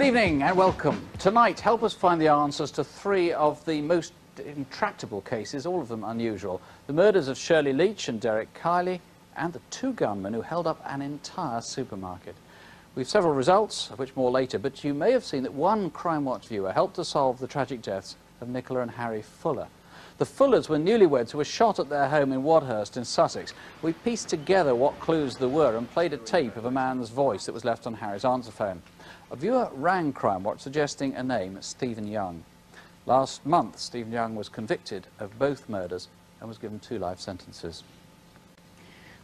evening and welcome. Tonight, help us find the answers to three of the most intractable cases, all of them unusual. The murders of Shirley Leach and Derek Kiley, and the two gunmen who held up an entire supermarket. We've several results, of which more later, but you may have seen that one Crimewatch viewer helped to solve the tragic deaths of Nicola and Harry Fuller. The Fullers were newlyweds who were shot at their home in Wadhurst in Sussex. We pieced together what clues there were and played a tape of a man's voice that was left on Harry's answer phone. A viewer rang Crimewatch suggesting a name, Stephen Young. Last month, Stephen Young was convicted of both murders and was given 2 life sentences.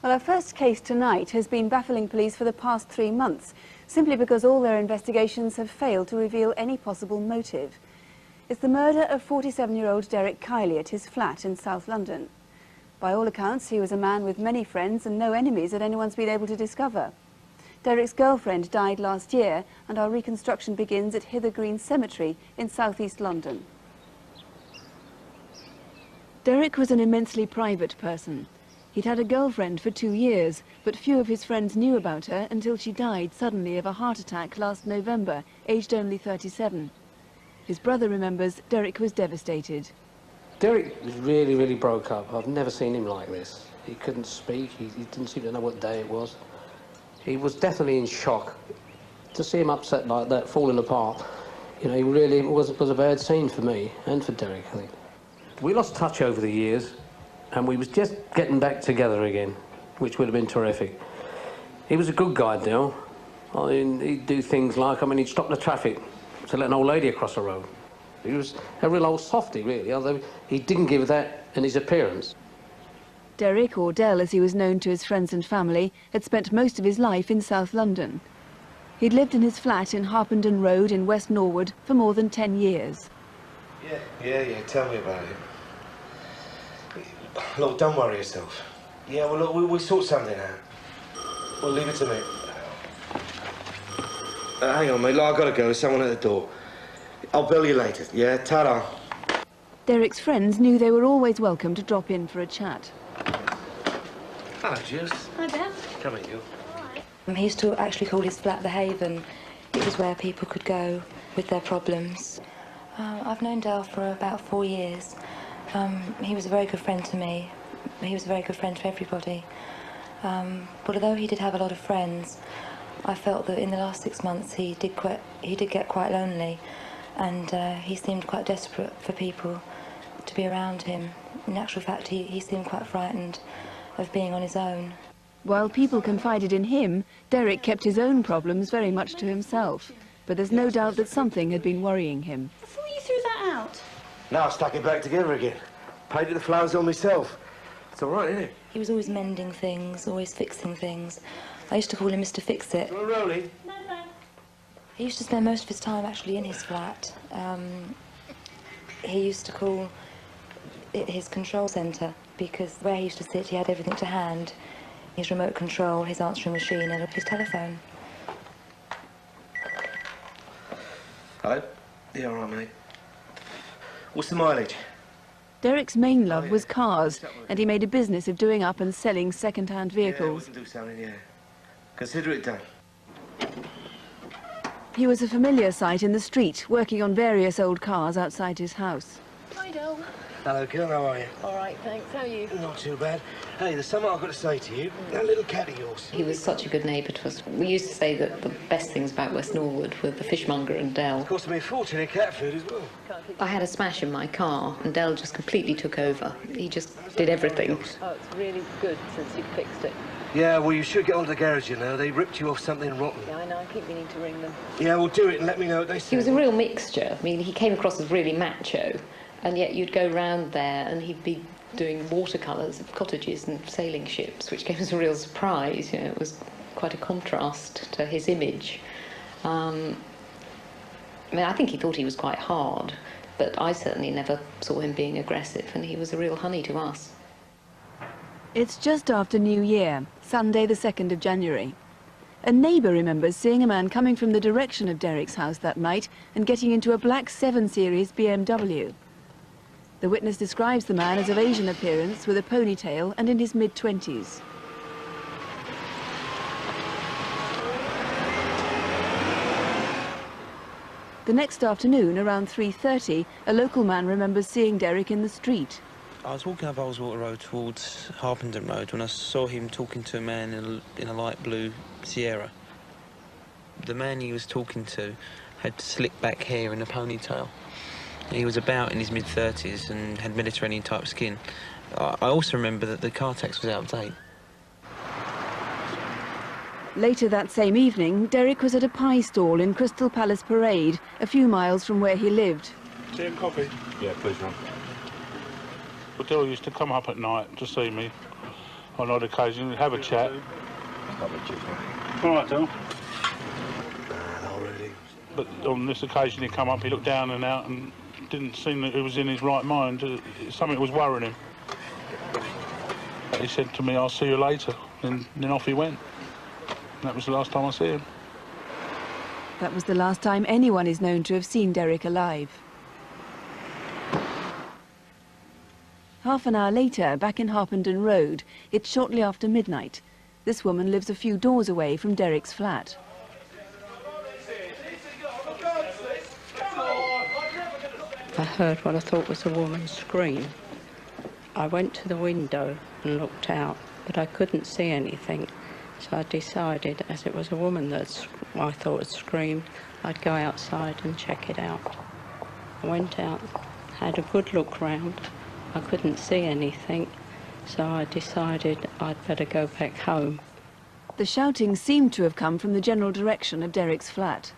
Well, our first case tonight has been baffling police for the past 3 months, simply because all their investigations have failed to reveal any possible motive. It's the murder of 47-year-old Derek Kiley at his flat in South London. By all accounts, he was a man with many friends and no enemies that anyone's been able to discover. Derek's girlfriend died last year, and our reconstruction begins at Hither Green Cemetery in southeast London. Derek was an immensely private person. He'd had a girlfriend for 2 years, but few of his friends knew about her until she died suddenly of a heart attack last November, aged only 37. His brother remembers Derek was devastated. Derek was really broke up. I've never seen him like this. He couldn't speak, he didn't seem to know what day it was. He was definitely in shock. To see him upset like that, falling apart, you know, he really was a bad scene for me and for Derek, I think. We lost touch over the years, and we was just getting back together again, which would have been terrific. He was a good guy, Dale. I mean, he'd do things like, he'd stop the traffic to let an old lady across the road. He was a real old softy, really, although he didn't give that in his appearance. Derek, or Del as he was known to his friends and family, had spent most of his life in South London. He'd lived in his flat in Harpenden Road in West Norwood for more than 10 years. Yeah, tell me about it. Look, don't worry yourself. Yeah, well, look, we'll sort something out. Well, leave it to me. Hang on, mate, look, I've got to go. There's someone at the door. I'll bill you later, yeah? Ta-da. Derek's friends knew they were always welcome to drop in for a chat. Hello, Juice. Hi, Ben. Come in, you. He used to actually call his flat the Haven. It was where people could go with their problems. I've known Dale for about 4 years. He was a very good friend to me. He was a very good friend to everybody. But although he did have a lot of friends, I felt that in the last 6 months he did get quite lonely, and he seemed quite desperate for people to be around him. In actual fact, he seemed quite frightened of being on his own. While people confided in him, Derek kept his own problems very much to himself. But there's no doubt that something had been worrying him. Before you threw that out? Now I stuck it back together again. Painted the flowers on myself. It's all right, isn't it? He was always mending things, always fixing things. I used to call him Mr. Fix-It. Well, Rolly? No, thanks. He used to spend most of his time actually in his flat. He used to call it his control centre, because where he used to sit he had everything to hand. His remote control, his answering machine and his telephone. Hello? Yeah, all right, mate. What's the mileage? Derek's main love was cars, and he made a business of doing up and selling second-hand vehicles. Yeah, we can do something, yeah. Consider it done. He was a familiar sight in the street, working on various old cars outside his house. Hi, Del. Hello, girl, how are you? All right, thanks. How are you? Not too bad. Hey, there's something I've got to say to you. That little cat of yours. He was such a good neighbour to us. We used to say that the best things about West Norwood were the fishmonger and Del. It cost me a fortune in cat food as well. I had a smash in my car and Del just completely took over. He just did everything. Oh, it's really good since you fixed it. Yeah, well, you should get onto the garage, you know. They ripped you off something rotten. Yeah, I know. I keep meaning to ring them. Yeah, we'll do it and let me know what they say. He was a real mixture. I mean, he came across as really macho, and yet you'd go round there and he'd be doing watercolours of cottages and sailing ships, which came as a real surprise. You know, it was quite a contrast to his image. I mean, I think he thought he was quite hard, but I certainly never saw him being aggressive, and he was a real honey to us. It's just after New Year, Sunday the 2nd of January. A neighbour remembers seeing a man coming from the direction of Derek's house that night and getting into a black 7 Series BMW. The witness describes the man as of Asian appearance with a ponytail and in his mid-20s. The next afternoon, around 3:30, a local man remembers seeing Derek in the street. I was walking up Oldswater Road towards Harpenden Road when I saw him talking to a man in a light blue Sierra. The man he was talking to had slicked back hair and a ponytail. He was about in his mid-30s and had Mediterranean-type skin. I also remember that the car tax was out of date. Later that same evening, Derek was at a pie stall in Crystal Palace Parade, a few miles from where he lived. Tea and coffee? Yeah, please, Ron. Well, Dill used to come up at night to see me on odd occasion, have a chat. All right, Dill. Not really. But on this occasion he come up, he looked down and out and didn't seem that he was in his right mind. Something was worrying him. He said to me, I'll see you later, and then off he went. And that was the last time I see him. That was the last time anyone is known to have seen Derek alive. Half an hour later, back in Harpenden Road, it's shortly after midnight. This woman lives a few doors away from Derek's flat. I heard what I thought was a woman scream. I went to the window and looked out, but I couldn't see anything. So I decided, as it was a woman that I thought had screamed, I'd go outside and check it out. I went out, had a good look round. I couldn't see anything, so I decided I'd better go back home. The shouting seemed to have come from the general direction of Derek's flat.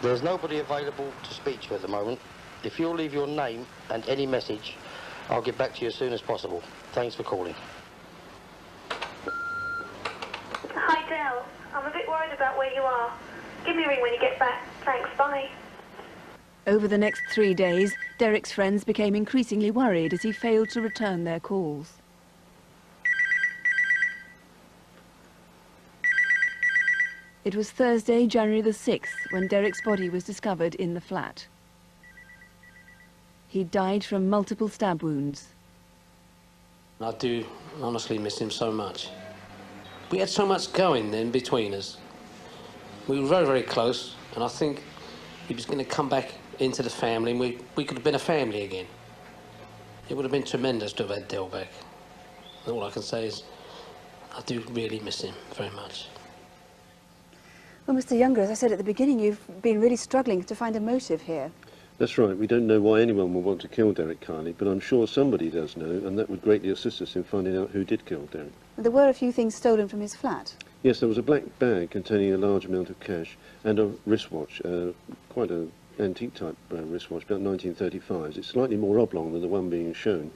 There's nobody available to speak to at the moment. If you'll leave your name and any message, I'll get back to you as soon as possible. Thanks for calling. Hi, Del. I'm a bit worried about where you are. Give me a ring when you get back. Thanks, bye. Over the next 3 days, Derek's friends became increasingly worried as he failed to return their calls. It was Thursday, January the 6th, when Derek's body was discovered in the flat. He died from multiple stab wounds. I do honestly miss him so much. We had so much going then between us. We were very, very close, and I think he was going to come back into the family, and we could have been a family again. It would have been tremendous to have had Del back. All I can say is I do really miss him very much. Well, Mr. Younger, as I said at the beginning, you've been really struggling to find a motive here. That's right. We don't know why anyone would want to kill Derek Kiley, but I'm sure somebody does know, and that would greatly assist us in finding out who did kill Derek. There were a few things stolen from his flat. Yes, there was a black bag containing a large amount of cash and a wristwatch, quite an antique-type wristwatch, about 1935s. It's slightly more oblong than the one being shown,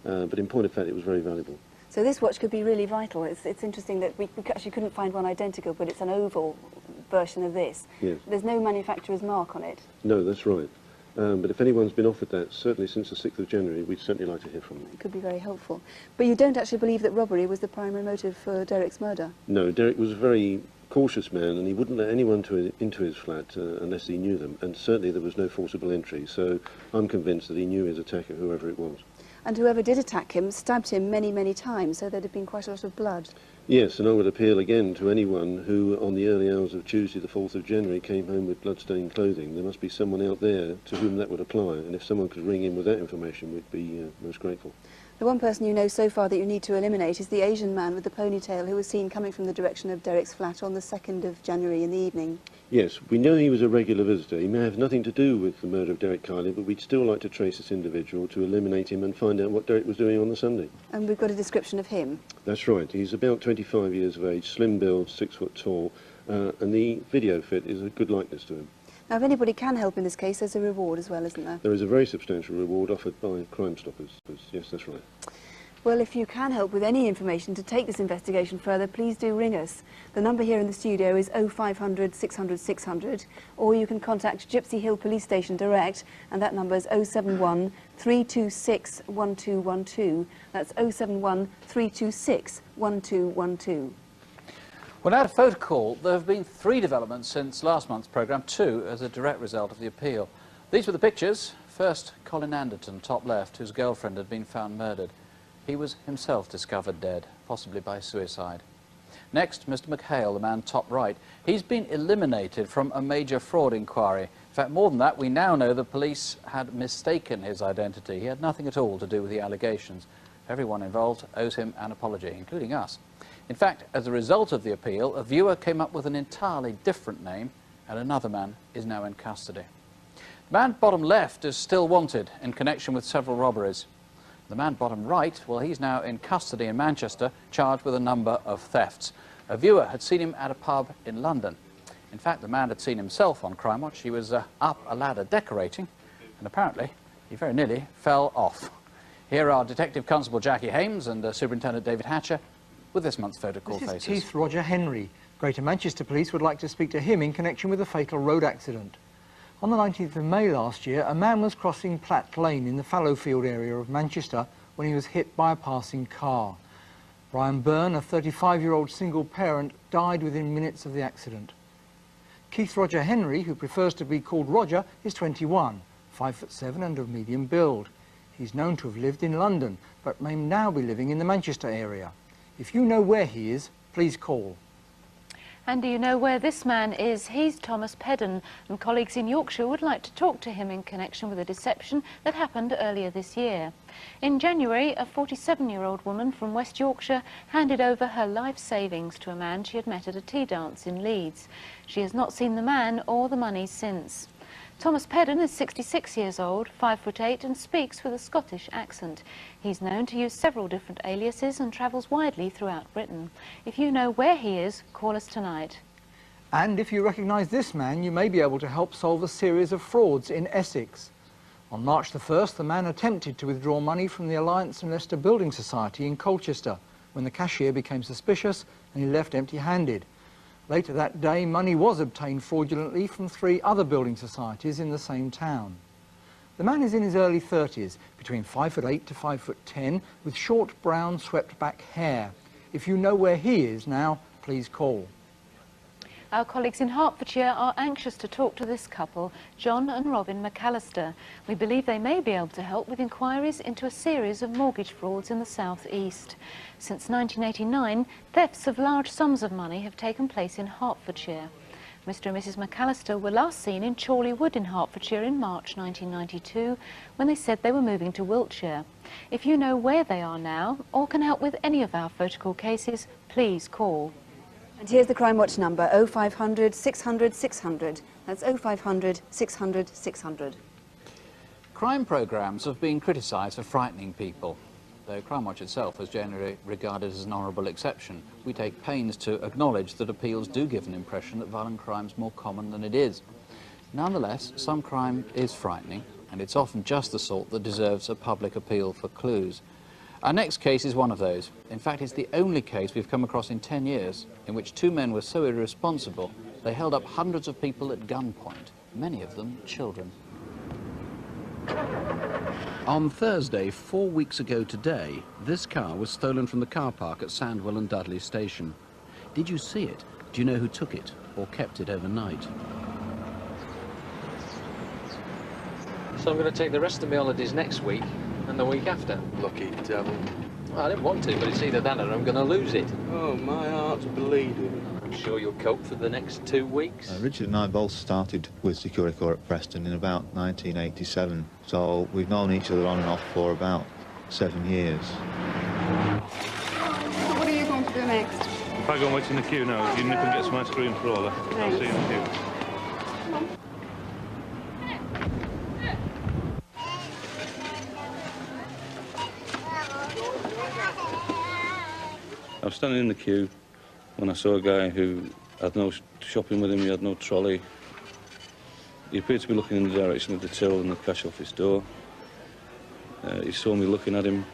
but in point of fact, it was very valuable. So this watch could be really vital. It's interesting that we actually couldn't find one identical, but it's an oval version of this. Yes. There's no manufacturer's mark on it. No, that's right. But if anyone's been offered that, certainly since the 6th of January, we'd certainly like to hear from them. It could be very helpful. But you don't actually believe that robbery was the primary motive for Derek's murder? No, Derek was a very cautious man, and he wouldn't let anyone into his flat unless he knew them, and certainly there was no forcible entry, so I'm convinced that he knew his attacker, whoever it was. And whoever did attack him stabbed him many, many times, so there'd have been quite a lot of blood. Yes, and I would appeal again to anyone who, on the early hours of Tuesday, the 4th of January, came home with blood-stained clothing. There must be someone out there to whom that would apply, and if someone could ring in with that information, we'd be most grateful. The one person you know so far that you need to eliminate is the Asian man with the ponytail who was seen coming from the direction of Derek's flat on the 2nd of January in the evening. Yes, we know he was a regular visitor. He may have nothing to do with the murder of Derek Kiley, but we'd still like to trace this individual to eliminate him and find out what Derek was doing on the Sunday. And we've got a description of him. That's right. He's about 25 years of age, slim build, 6 foot tall, and the video fit is a good likeness to him. Now, if anybody can help in this case, there's a reward as well, isn't there? There is a very substantial reward offered by Crime Stoppers. Yes, that's right. Well, if you can help with any information to take this investigation further, please do ring us. The number here in the studio is 0500 600 600, or you can contact Gypsy Hill Police Station direct, and that number is 071 326 1212. That's 071 326 1212. Well, now to photo call, there have been 3 developments since last month's programme, 2 as a direct result of the appeal. These were the pictures. First, Colin Anderton, top left, whose girlfriend had been found murdered. He was himself discovered dead, possibly by suicide. Next, Mr. McHale, the man top right. He's been eliminated from a major fraud inquiry. In fact, more than that, we now know the police had mistaken his identity. He had nothing at all to do with the allegations. Everyone involved owes him an apology, including us. In fact, as a result of the appeal, a viewer came up with an entirely different name, and another man is now in custody. The man bottom left is still wanted in connection with several robberies. The man bottom right, well, he's now in custody in Manchester, charged with a number of thefts. A viewer had seen him at a pub in London. In fact, the man had seen himself on Crimewatch. He was up a ladder decorating, and apparently he very nearly fell off. Here are Detective Constable Jackie Hames and Superintendent David Hatcher with this month's Photo Call Faces. This is Chief Roger Henry. Greater Manchester Police would like to speak to him in connection with a fatal road accident. On the 19th of May last year, a man was crossing Platt Lane in the Fallowfield area of Manchester when he was hit by a passing car. Brian Byrne, a 35-year-old single parent, died within minutes of the accident. Keith Roger Henry, who prefers to be called Roger, is 21, 5'7" and of medium build. He's known to have lived in London, but may now be living in the Manchester area. If you know where he is, please call. And do you know where this man is? He's Thomas Pedden, and colleagues in Yorkshire would like to talk to him in connection with a deception that happened earlier this year. In January, a 47-year-old woman from West Yorkshire handed over her life savings to a man she had met at a tea dance in Leeds. She has not seen the man or the money since. Thomas Pedden is 66 years old, 5'8", and speaks with a Scottish accent. He's known to use several different aliases and travels widely throughout Britain. If you know where he is, call us tonight. And if you recognise this man, you may be able to help solve a series of frauds in Essex. On March the 1st, the man attempted to withdraw money from the Alliance and Leicester Building Society in Colchester when the cashier became suspicious and he left empty-handed. Later that day, money was obtained fraudulently from 3 other building societies in the same town. The man is in his early 30s, between 5'8" to 5'10", with short brown swept back hair. If you know where he is now, please call. Our colleagues in Hertfordshire are anxious to talk to this couple, John and Robin McAllister. We believe they may be able to help with inquiries into a series of mortgage frauds in the South East. Since 1989, thefts of large sums of money have taken place in Hertfordshire. Mr and Mrs McAllister were last seen in Chorley Wood in Hertfordshire in March 1992, when they said they were moving to Wiltshire. If you know where they are now, or can help with any of our photocall cases, please call. And here's the Crimewatch number, 0500 600 600. That's 0500 600 600. Crime programmes have been criticised for frightening people, though Crimewatch itself is generally regarded as an honourable exception. We take pains to acknowledge that appeals do give an impression that violent crime is more common than it is. Nonetheless, some crime is frightening, and it's often just the sort that deserves a public appeal for clues. Our next case is one of those. In fact, it's the only case we've come across in 10 years in which 2 men were so irresponsible they held up hundreds of people at gunpoint, many of them children. On Thursday, 4 weeks ago today, this car was stolen from the car park at Sandwell and Dudley Station. Did you see it? Do you know who took it or kept it overnight? So I'm going to take the rest of my holidays next week and the week after. Lucky devil. Well, I didn't want to, but it's either that or I'm going to lose it. Oh, my heart's bleeding. I'm sure you'll cope for the next 2 weeks. Richard and I both started with Security Corps at Preston in about 1987, so we've known each other on and off for about 7 years. So what are you going to do next? If I go and wait in the queue now, you nip and get some ice cream for all that. I'll see you in the queue. I was standing in the queue when I saw a guy who had no shopping with him, he had no trolley. He appeared to be looking in the direction of the till and the cash office door. He saw me looking at him.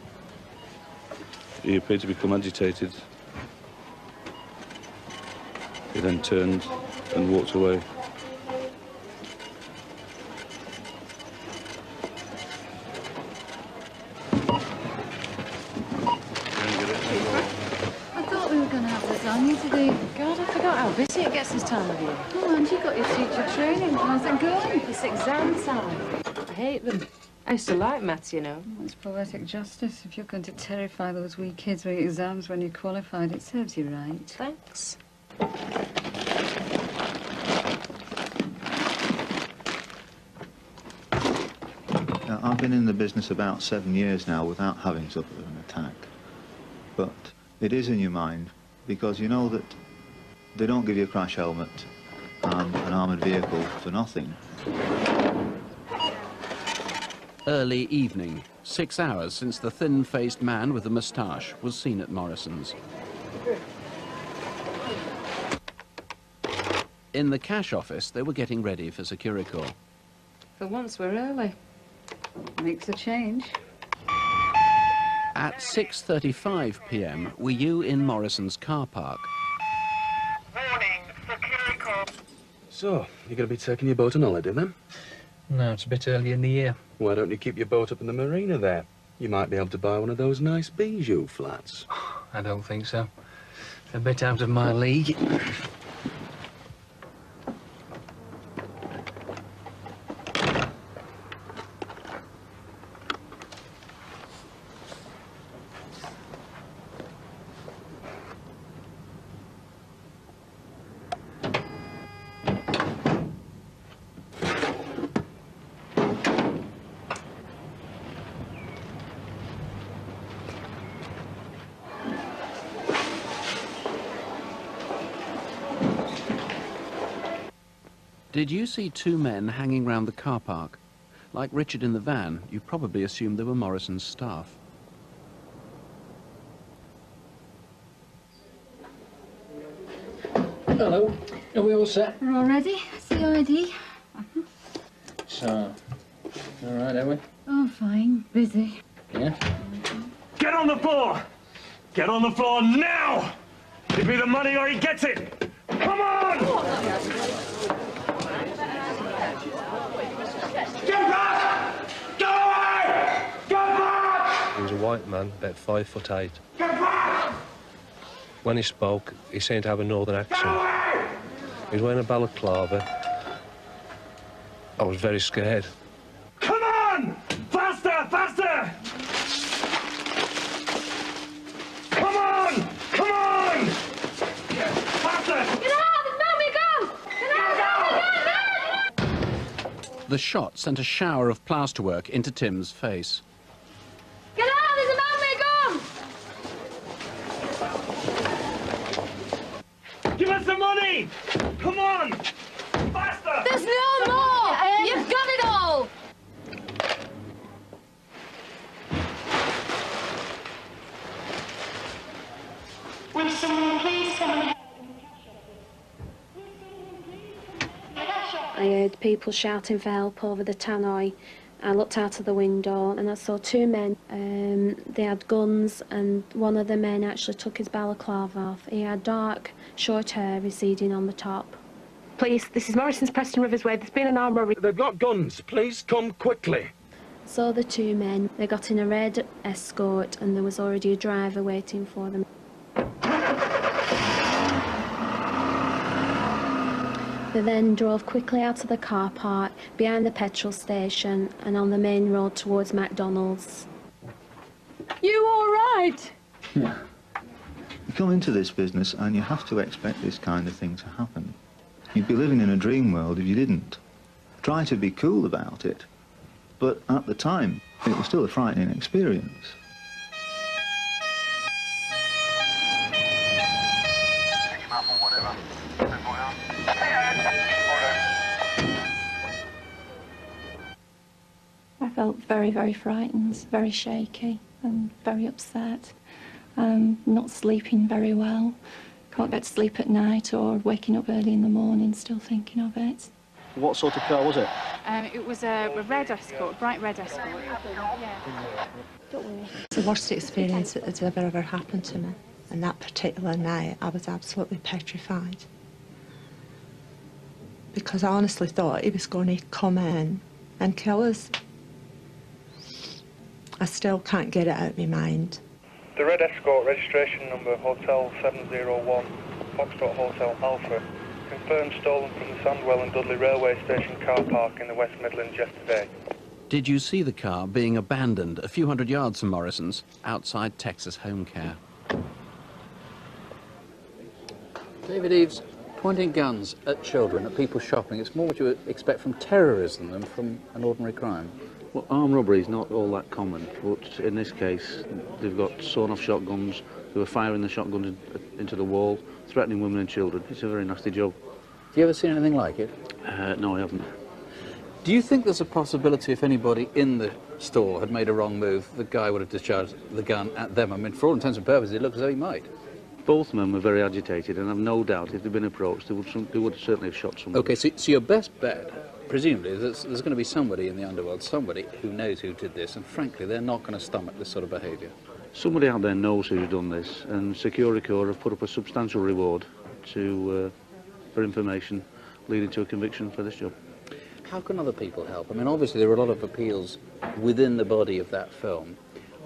He appeared to become agitated. He then turned and walked away. God, I forgot how busy it gets this time of year. Oh, and you got your teacher training. How's it going? It's exam time. I hate them. I used to like maths, you know. Well, it's poetic justice. If you're going to terrify those wee kids with exams when you're qualified, it serves you right. Thanks. Now, I've been in the business about 7 years now without having suffered an attack. But it is in your mind because you know that they don't give you a crash helmet and an armoured vehicle for nothing. Early evening, 6 hours since the thin-faced man with the moustache was seen at Morrison's. In the cash office, they were getting ready for Securicor. For once, we're early. Makes a change. At 6:35 p.m, were you in Morrison's car park? So, you're going to be taking your boat on holiday then? No, it's a bit early in the year. Why don't you keep your boat up in the marina there? You might be able to buy one of those nice bijou flats. I don't think so. A bit out of my league. Did you see two men hanging round the car park? Like Richard in the van, you probably assumed they were Morrison's staff. Hello. Are we all set? We're all ready. CID. So, all right, are we? Oh, fine. Busy. Yeah? Get on the floor! Get on the floor now! Give me the money or he gets it! Come on! Get back! Go away! Get back! He was a white man, about 5'8". Get back! When he spoke, he seemed to have a northern accent. He was wearing a balaclava. I was very scared. Come on! Faster! Faster! Come on! Come on! Faster! Get out! There's nobody gone! Get out! The shot sent a shower of plasterwork into Tim's face. Get out! There's an army gone! Give us the money! Come on! Faster! There's no more! You've got it all! Will someone please come? I heard people shouting for help over the tannoy. I looked out of the window and I saw two men. They had guns and one of the men actually took his balaclava off. He had dark, short hair receding on the top. Police, this is Morrison's Preston Rivers Way. There's been an armed robbery. They've got guns. Please come quickly. Saw the two men. They got in a red Escort and there was already a driver waiting for them. They then drove quickly out of the car park, behind the petrol station and on the main road towards McDonald's. You all right? Yeah. You come into this business and you have to expect this kind of thing to happen. You'd be living in a dream world if you didn't. Try to be cool about it, but at the time, it was still a frightening experience. I felt very, very frightened, very shaky and very upset. Not sleeping very well. Can't get to sleep at night or waking up early in the morning still thinking of it. What sort of car was it? It was a red Escort, bright red Escort. It's the worst experience that has ever happened to me. And that particular night, I was absolutely petrified. Because I honestly thought he was going to come in and kill us. I still can't get it out of my mind. The red Escort, registration number Hotel 701, Foxtrot Hotel Alpha, confirmed stolen from the Sandwell and Dudley Railway Station car park in the West Midlands yesterday. Did you see the car being abandoned a few hundred yards from Morrison's outside Texas Home Care? David Eves, pointing guns at children, at people shopping, it's more what you would expect from terrorism than from an ordinary crime. Well, armed robbery is not all that common, but in this case, they've got sawn-off shotguns, they were firing the shotguns into the wall, threatening women and children. It's a very nasty job. Have you ever seen anything like it? No, I haven't. Do you think there's a possibility if anybody in the store had made a wrong move, the guy would have discharged the gun at them? I mean, for all intents and purposes, it looks as though he might. Both men were very agitated, and I've no doubt if they'd been approached, they would certainly have shot somebody. OK, so your best bet, presumably, is there's going to be somebody in the underworld, somebody who knows who did this, and frankly, they're not going to stomach this sort of behaviour. Somebody out there knows who's done this, and Security Corps have put up a substantial reward for information leading to a conviction for this job. How can other people help? I mean, obviously, there were a lot of appeals within the body of that film.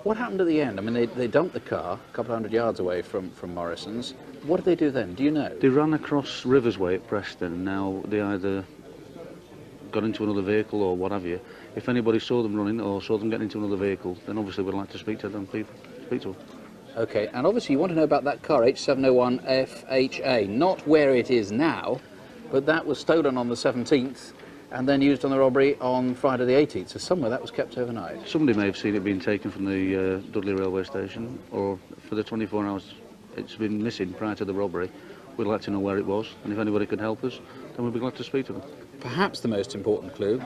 What happened at the end? I mean, they dumped the car a couple of hundred yards away from Morrison's. What did they do then? Do you know? They ran across Rivers Way at Preston. Now, they either got into another vehicle or what have you. If anybody saw them running or saw them getting into another vehicle, then obviously we'd like to speak to them. OK, and obviously you want to know about that car, H701FHA, not where it is now, but that was stolen on the 17th and then used on the robbery on Friday the 18th, so somewhere that was kept overnight. Somebody may have seen it being taken from the Dudley railway station, or for the 24 hours it's been missing prior to the robbery. We'd like to know where it was, and if anybody could help us, then we'd be glad to speak to them. Perhaps the most important clue,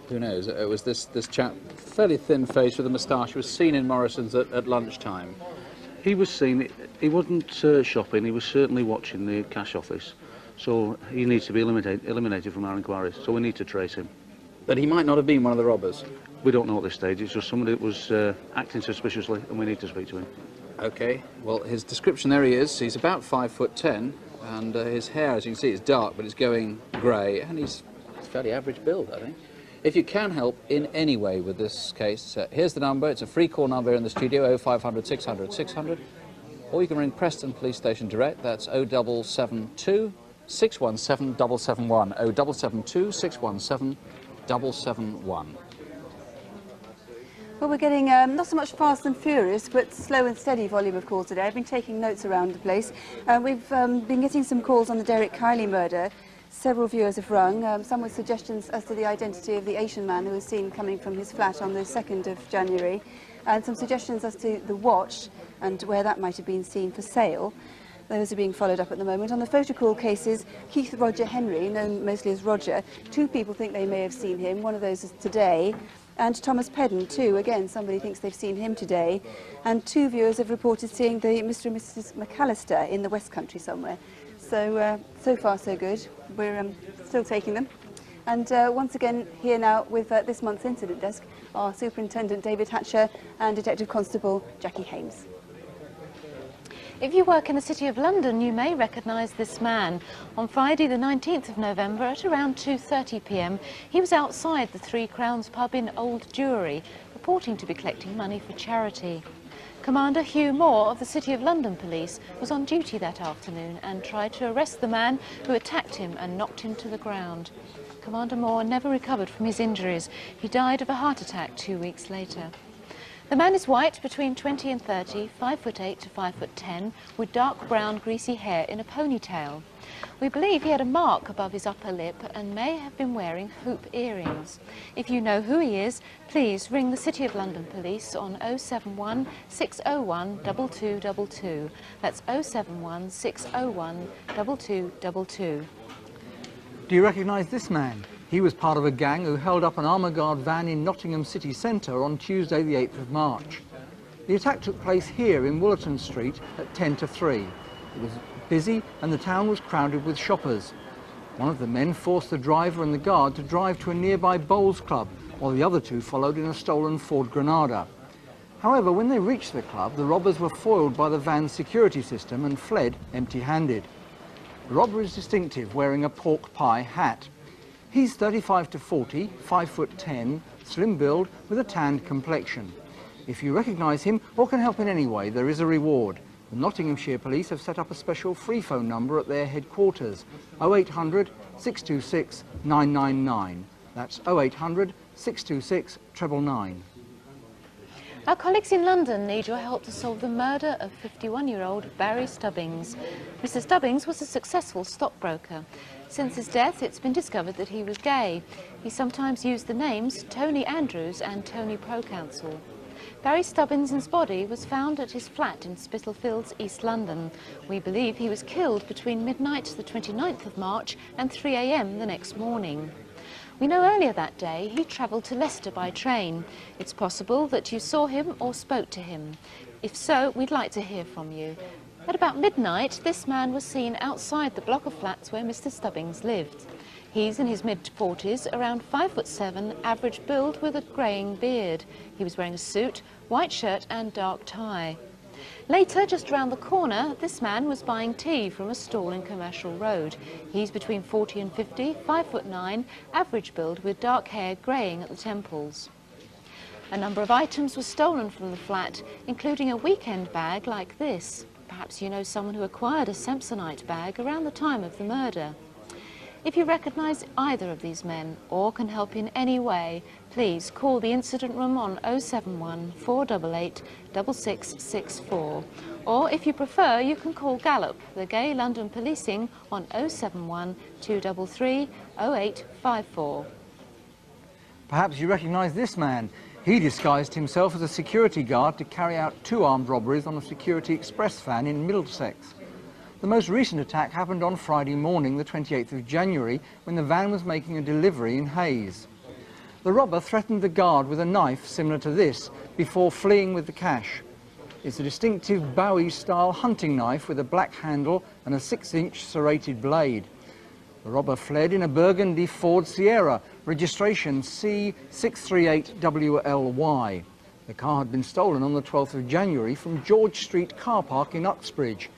who knows, it was this chap, fairly thin-faced with a moustache, who was seen in Morrison's at lunchtime. He was seen, he wasn't shopping, he was certainly watching the cash office. So he needs to be eliminated from our inquiries, so we need to trace him. But he might not have been one of the robbers? We don't know at this stage, it's just somebody that was acting suspiciously, and we need to speak to him. OK, well, his description, there he is. He's about 5'10", and his hair, as you can see, is dark, but it's going grey, and he's fairly average build, I think. If you can help in any way with this case, here's the number. It's a free call number in the studio, 0500 600 600, or you can ring Preston Police Station direct. That's 0772 617 771, 0772 617 771. Well, we're getting not so much fast and furious, but slow and steady volume of calls today. I've been taking notes around the place. We've been getting some calls on the Derek Kiley murder. Several viewers have rung, some with suggestions as to the identity of the Asian man who was seen coming from his flat on the 2nd of January, and some suggestions as to the watch and where that might have been seen for sale. Those are being followed up at the moment. On the photo call cases, Keith Roger Henry, known mostly as Roger, 2 people think they may have seen him. One of those is today. And Thomas Pedden, too. Again, somebody thinks they've seen him today. And 2 viewers have reported seeing the Mr. and Mrs. McAllister in the West Country somewhere. So, so far so good. We're still taking them. And once again, here now with this month's incident desk, are Superintendent David Hatcher and Detective Constable Jackie Hames. If you work in the City of London, you may recognise this man. On Friday the 19th of November at around 2:30 p.m, he was outside the 3 Crowns pub in Old Jewry, purporting to be collecting money for charity. Commander Hugh Moore of the City of London Police was on duty that afternoon and tried to arrest the man who attacked him and knocked him to the ground. Commander Moore never recovered from his injuries. He died of a heart attack 2 weeks later. The man is white, between 20 and 30, 5'8" to 5'10", with dark brown greasy hair in a ponytail. We believe he had a mark above his upper lip and may have been wearing hoop earrings. If you know who he is, please ring the City of London Police on 071 601 2222. That's 071 601 2222. Do you recognise this man? He was part of a gang who held up an armour guard van in Nottingham city centre on Tuesday the 8th of March. The attack took place here in Woollerton Street at 10 to 3. It was busy and the town was crowded with shoppers. One of the men forced the driver and the guard to drive to a nearby bowls club, while the other 2 followed in a stolen Ford Granada. However, when they reached the club, the robbers were foiled by the van's security system and fled empty-handed. The robber is distinctive, wearing a pork pie hat. He's 35 to 40, 5'10", slim build with a tanned complexion. If you recognise him or can help in any way, there is a reward. The Nottinghamshire Police have set up a special free phone number at their headquarters, 0800 626 999. That's 0800 626 999. Our colleagues in London need your help to solve the murder of 51-year-old Barry Stubbings. Mr. Stubbings was a successful stockbroker. Since his death, it's been discovered that he was gay. He sometimes used the names Tony Andrews and Tony Procouncil. Barry Stubbings' body was found at his flat in Spitalfields, East London. We believe he was killed between midnight the 29th of March and 3 a.m. the next morning. We know earlier that day he travelled to Leicester by train. It's possible that you saw him or spoke to him. If so, we'd like to hear from you. At about midnight, this man was seen outside the block of flats where Mr. Stubbings lived. He's in his mid-40s, around 5'7", average build with a greying beard. He was wearing a suit, white shirt and dark tie. Later, just round the corner, this man was buying tea from a stall in Commercial Road. He's between 40 and 50, 5'9", average build with dark hair greying at the temples. A number of items were stolen from the flat, including a weekend bag like this. Perhaps you know someone who acquired a Samsonite bag around the time of the murder. If you recognise either of these men or can help in any way, please call the incident room on 071 488 6664. Or if you prefer, you can call Gallop, the Gay London Policing, on 071 233 0854. Perhaps you recognise this man. He disguised himself as a security guard to carry out 2 armed robberies on a Security Express van in Middlesex. The most recent attack happened on Friday morning, the 28th of January, when the van was making a delivery in Hayes. The robber threatened the guard with a knife similar to this before fleeing with the cash. It's a distinctive Bowie-style hunting knife with a black handle and a 6-inch serrated blade. The robber fled in a burgundy Ford Sierra, registration C638WLY. The car had been stolen on the 12th of January from George Street car park in Uxbridge.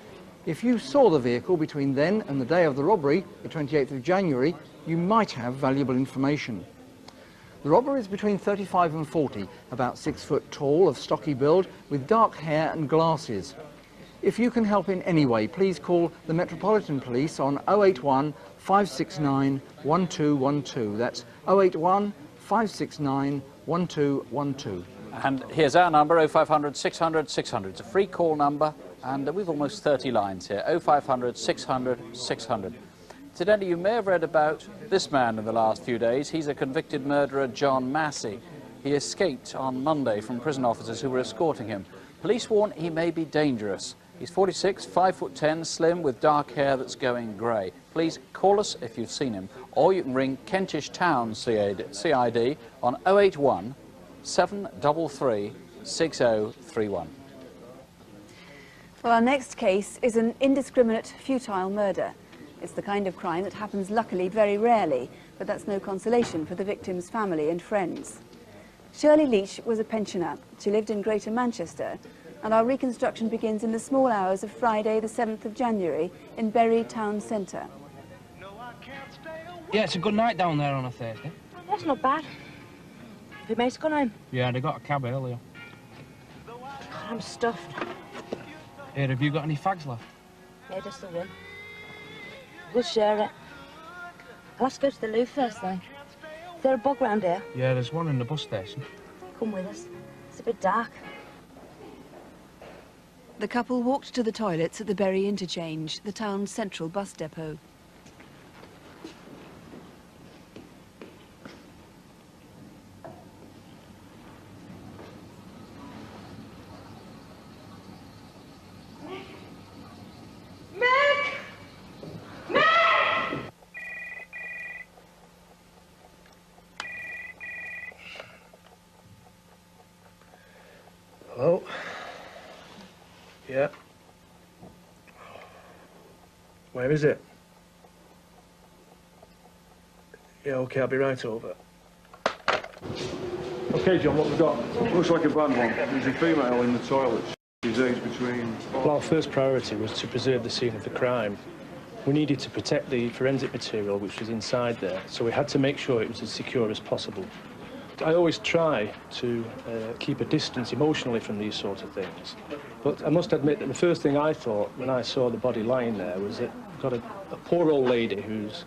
If you saw the vehicle between then and the day of the robbery, the 28th of January, you might have valuable information. The robber is between 35 and 40, about 6 foot tall, of stocky build, with dark hair and glasses. If you can help in any way, please call the Metropolitan Police on 081 569 1212. That's 081 569 1212. And here's our number, 0500 600 600. It's a free call number, and we've almost 30 lines here, 0500 600 600. Incidentally, you may have read about this man in the last few days. He's a convicted murderer, John Massey. He escaped on Monday from prison officers who were escorting him. Police warn he may be dangerous. He's 46, 5'10", slim, with dark hair that's going grey. Please call us if you've seen him, or you can ring Kentish Town CID on 081 733 6031. Well, our next case is an indiscriminate, futile murder. It's the kind of crime that happens luckily very rarely, but that's no consolation for the victim's family and friends. Shirley Leach was a pensioner. She lived in Greater Manchester, and our reconstruction begins in the small hours of Friday, the 7th of January, in Bury Town Centre. Yeah, it's a good night down there on a Thursday. That's not bad. Have your mates gone home? Yeah, they got a cab earlier. God, I'm stuffed. Here, have you got any fags left? Yeah, just the one. We'll share it. I'll have to go to the loo first, though. Is there a bog round here? Yeah, there's one in the bus station. Come with us. It's a bit dark. The couple walked to the toilets at the Bury Interchange, the town's central bus depot. Hello? Yeah. Where is it? Yeah, OK, I'll be right over. OK, John, what we've got? Looks like a bad one. There's a female in the toilet. She's aged between... Well, our first priority was to preserve the scene of the crime. We needed to protect the forensic material which was inside there, so we had to make sure it was as secure as possible. I always try to keep a distance emotionally from these sort of things. But I must admit that the first thing I thought when I saw the body lying there was that we've got a poor old lady who's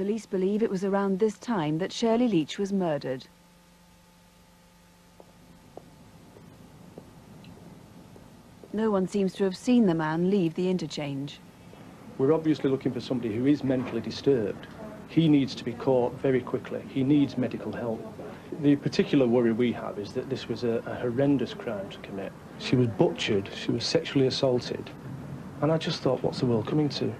Police believe it was around this time that Shirley Leach was murdered. No one seems to have seen the man leave the interchange. We're obviously looking for somebody who is mentally disturbed. He needs to be caught very quickly. He needs medical help. The particular worry we have is that this was a horrendous crime to commit. She was butchered, she was sexually assaulted, and I just thought, what's the world coming to?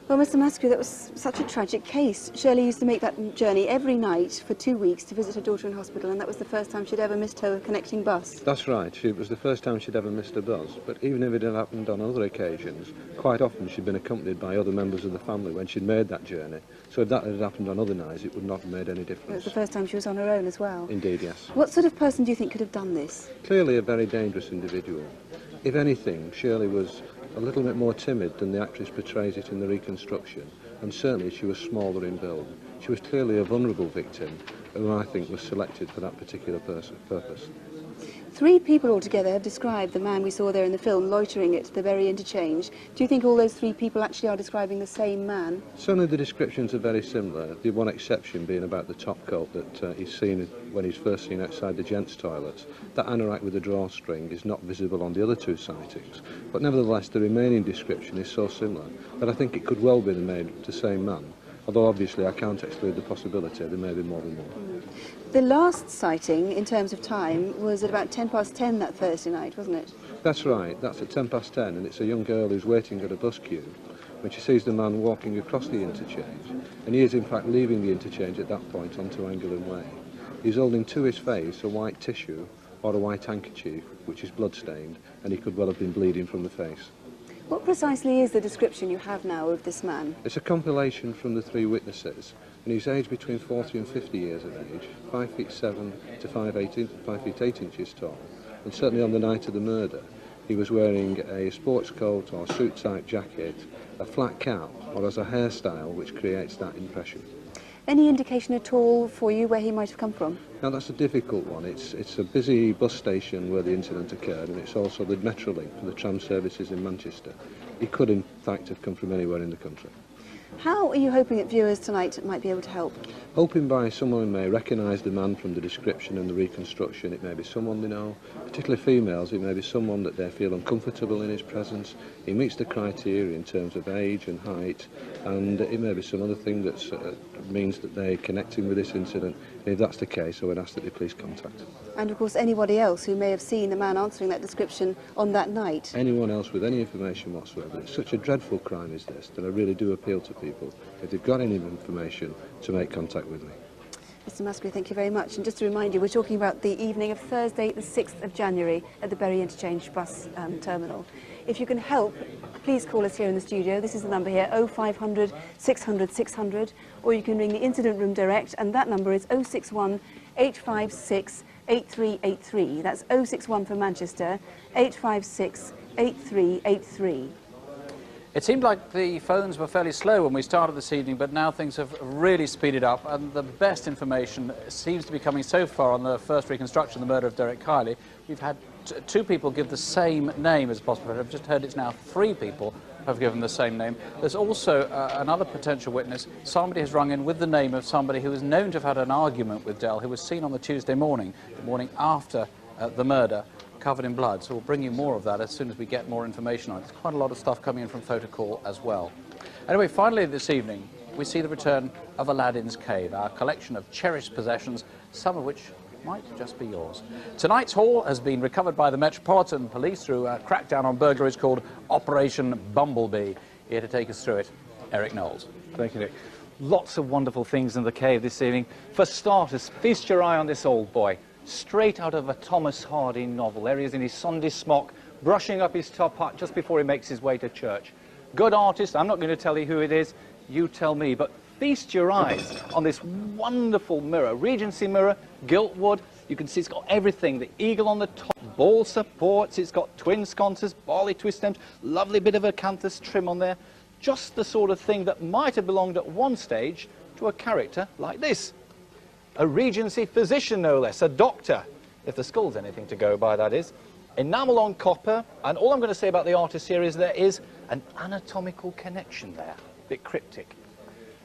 Well, Mr. Maskew, that was such a tragic case. Shirley used to make that journey every night for 2 weeks to visit her daughter in hospital, and that was the first time she'd ever missed her connecting bus. That's right. It was the first time she'd ever missed a bus. But even if it had happened on other occasions, quite often she'd been accompanied by other members of the family when she'd made that journey. So if that had happened on other nights, it would not have made any difference. It was the first time she was on her own as well. Indeed, yes. What sort of person do you think could have done this? Clearly a very dangerous individual. If anything, Shirley was a little bit more timid than the actress portrays it in the reconstruction, and certainly she was smaller in build. She was clearly a vulnerable victim who I think was selected for that particular purpose. 3 people altogether have described the man we saw there in the film loitering at the Bury interchange. Do you think all those 3 people actually are describing the same man? Certainly the descriptions are very similar, the one exception being about the top coat that he's seen when he's first seen outside the gents' toilets. That anorak with the drawstring is not visible on the other 2 sightings, but nevertheless the remaining description is so similar that I think it could well be the same man. Although obviously I can't exclude the possibility there may be more than one. The last sighting, in terms of time, was at about 10:10 that Thursday night, wasn't it? That's right, that's at 10:10, and it's a young girl who's waiting at a bus queue when she sees the man walking across the interchange, and he is in fact leaving the interchange at that point onto Angolan Way. He's holding to his face a white tissue or a white handkerchief, which is blood-stained, and he could well have been bleeding from the face. What precisely is the description you have now of this man? It's a compilation from the 3 witnesses, and he's aged between 40 and 50 years of age, 5'7" to 5 feet 8 inches tall, and certainly on the night of the murder he was wearing a sports coat or suit-type jacket, a flat cap, or as a hairstyle which creates that impression. Any indication at all for you where he might have come from? Now that's a difficult one. It's a busy bus station where the incident occurred, and it's also the Metrolink for the tram services in Manchester. He could in fact have come from anywhere in the country. How are you hoping that viewers tonight might be able to help? Hoping by someone who may recognise the man from the description and the reconstruction. It may be someone they know, particularly females. It may be someone that they feel uncomfortable in his presence. He meets the criteria in terms of age and height, and it may be some other thing that means that they're connecting with this incident. And if that's the case, I would ask that they please contact. And of course anybody else who may have seen the man answering that description on that night. Anyone else with any information whatsoever. It's such a dreadful crime as this that I really do appeal to people, if they've got any information, to make contact with me. Mr. Maskew, thank you very much. And just to remind you, we're talking about the evening of Thursday, the 6th of January at the Bury Interchange bus terminal. If you can help, please call us here in the studio. This is the number here, 0500 600 600, or you can ring the incident room direct, and that number is 061 856 8383. That's 061 for Manchester, 856 8383. It seemed like the phones were fairly slow when we started this evening, but now things have really speeded up, and the best information seems to be coming so far on the first reconstruction, the murder of Derek Kiley. We've had 2 people give the same name as possible. I've just heard it's now 3 people have given the same name. There's also another potential witness. Somebody has rung in with the name of somebody who is known to have had an argument with Del, who was seen on the Tuesday morning, the morning after the murder, covered in blood. So we'll bring you more of that as soon as we get more information on it. There's quite a lot of stuff coming in from Photocall as well. Anyway, finally this evening, we see the return of Aladdin's Cave, our collection of cherished possessions, some of which might just be yours. Tonight's haul has been recovered by the Metropolitan Police through a crackdown on burglaries called Operation Bumblebee. Here to take us through it, Eric Knowles. Thank you, Nick. Lots of wonderful things in the cave this evening. For starters, feast your eye on this old boy, straight out of a Thomas Hardy novel. There he is in his Sunday smock, brushing up his top hat just before he makes his way to church. Good artist, I'm not going to tell you who it is, you tell me, but feast your eyes on this wonderful mirror, Regency mirror, gilt wood. You can see it's got everything, the eagle on the top, ball supports, it's got twin sconces, barley twist stems, lovely bit of acanthus trim on there. Just the sort of thing that might have belonged at one stage to a character like this. A Regency physician, no less, a doctor, if the skull's anything to go by, that is. Enamel on copper, and all I'm going to say about the artist here is there is an anatomical connection there. A bit cryptic.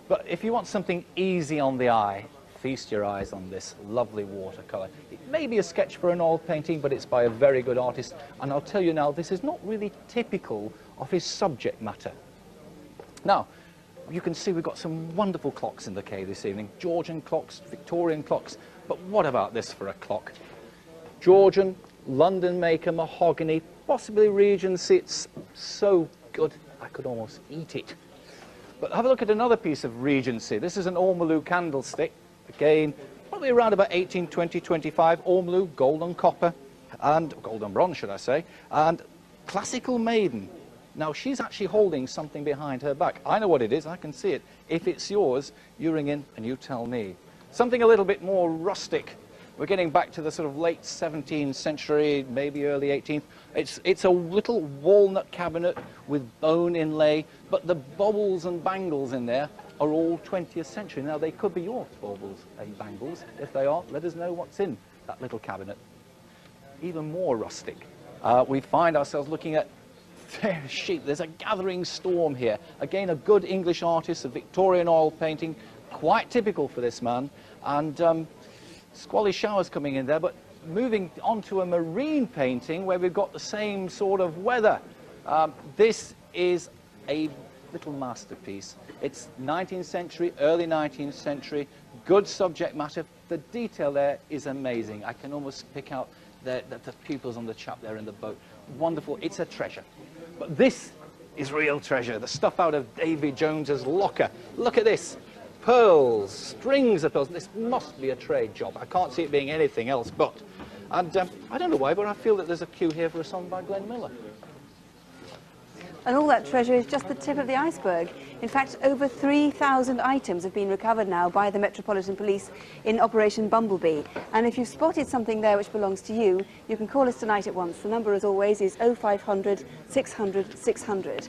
But if you want something easy on the eye, feast your eyes on this lovely watercolour. It may be a sketch for an oil painting, but it's by a very good artist. And I'll tell you now, this is not really typical of his subject matter. Now, you can see we've got some wonderful clocks in the cave this evening. Georgian clocks, Victorian clocks. But what about this for a clock? Georgian, London maker, mahogany, possibly Regency. It's so good, I could almost eat it. But have a look at another piece of Regency. This is an ormolu candlestick. Again, probably around about 1820, 25. Ormolu, gold and copper, and gold and bronze, should I say, and classical maiden. Now, she's actually holding something behind her back. I know what it is, I can see it. If it's yours, you ring in and you tell me. Something a little bit more rustic. We're getting back to the sort of late 17th century, maybe early 18th. It's a little walnut cabinet with bone inlay, but the baubles and bangles in there are all 20th century. Now, they could be your baubles and bangles. If they are, let us know what's in that little cabinet. Even more rustic. We find ourselves looking at fair sheep. There's a gathering storm here. Again, a good English artist, a Victorian oil painting, quite typical for this man. And squally showers coming in there, but moving on to a marine painting where we've got the same sort of weather. This is a little masterpiece. It's 19th century, early 19th century, good subject matter. The detail there is amazing. I can almost pick out the pupils on the chap there in the boat. Wonderful. It's a treasure. But this is real treasure. The stuff out of Davy Jones's locker. Look at this. Pearls, strings of pearls. This must be a trade job. I can't see it being anything else but. And I don't know why, but I feel that there's a cue here for a song by Glenn Miller. And all that treasure is just the tip of the iceberg. In fact, over 3,000 items have been recovered now by the Metropolitan Police in Operation Bumblebee. And if you've spotted something there which belongs to you, you can call us tonight at once. The number, as always, is 0500 600 600.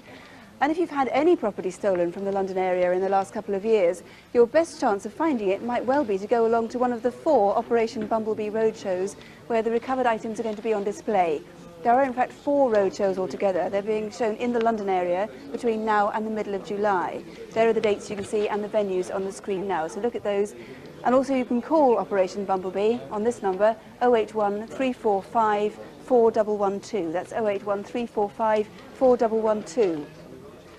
And if you've had any property stolen from the London area in the last couple of years, your best chance of finding it might well be to go along to one of the 4 Operation Bumblebee roadshows where the recovered items are going to be on display. There are in fact 4 roadshows altogether. They're being shown in the London area between now and the middle of July. There are the dates you can see and the venues on the screen now, so look at those. And also you can call Operation Bumblebee on this number, 081 345 4112. That's 081 345 4112.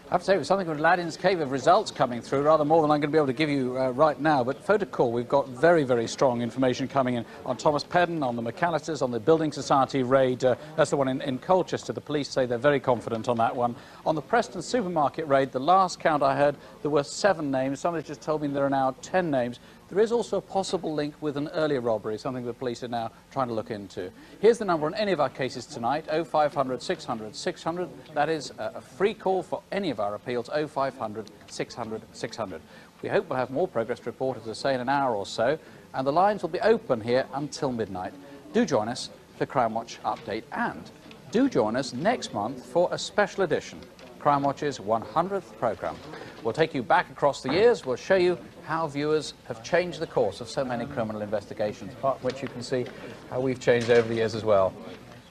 I have to say, with something from Aladdin's Cave of results coming through, rather more than I'm going to be able to give you right now. But Photocall, we've got very, very strong information coming in on Thomas Pedden, on the McAllisters, on the Building Society raid. That's the one in Colchester. The police say they're very confident on that one. On the Preston supermarket raid, the last count I heard, there were 7 names. Somebody just told me there are now 10 names. There is also a possible link with an earlier robbery, something the police are now trying to look into. Here's the number on any of our cases tonight, 0500 600 600. That is a free call for any of our appeals, 0500 600 600. We hope we'll have more progress to report, as I say, in an hour or so, and the lines will be open here until midnight. Do join us for Crimewatch Update, and do join us next month for a special edition, Crimewatch's 100th programme. We'll take you back across the years. We'll show you how viewers have changed the course of so many criminal investigations, part of which you can see how we've changed over the years as well.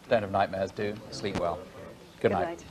Don't have nightmares, do. Sleep well. Good night.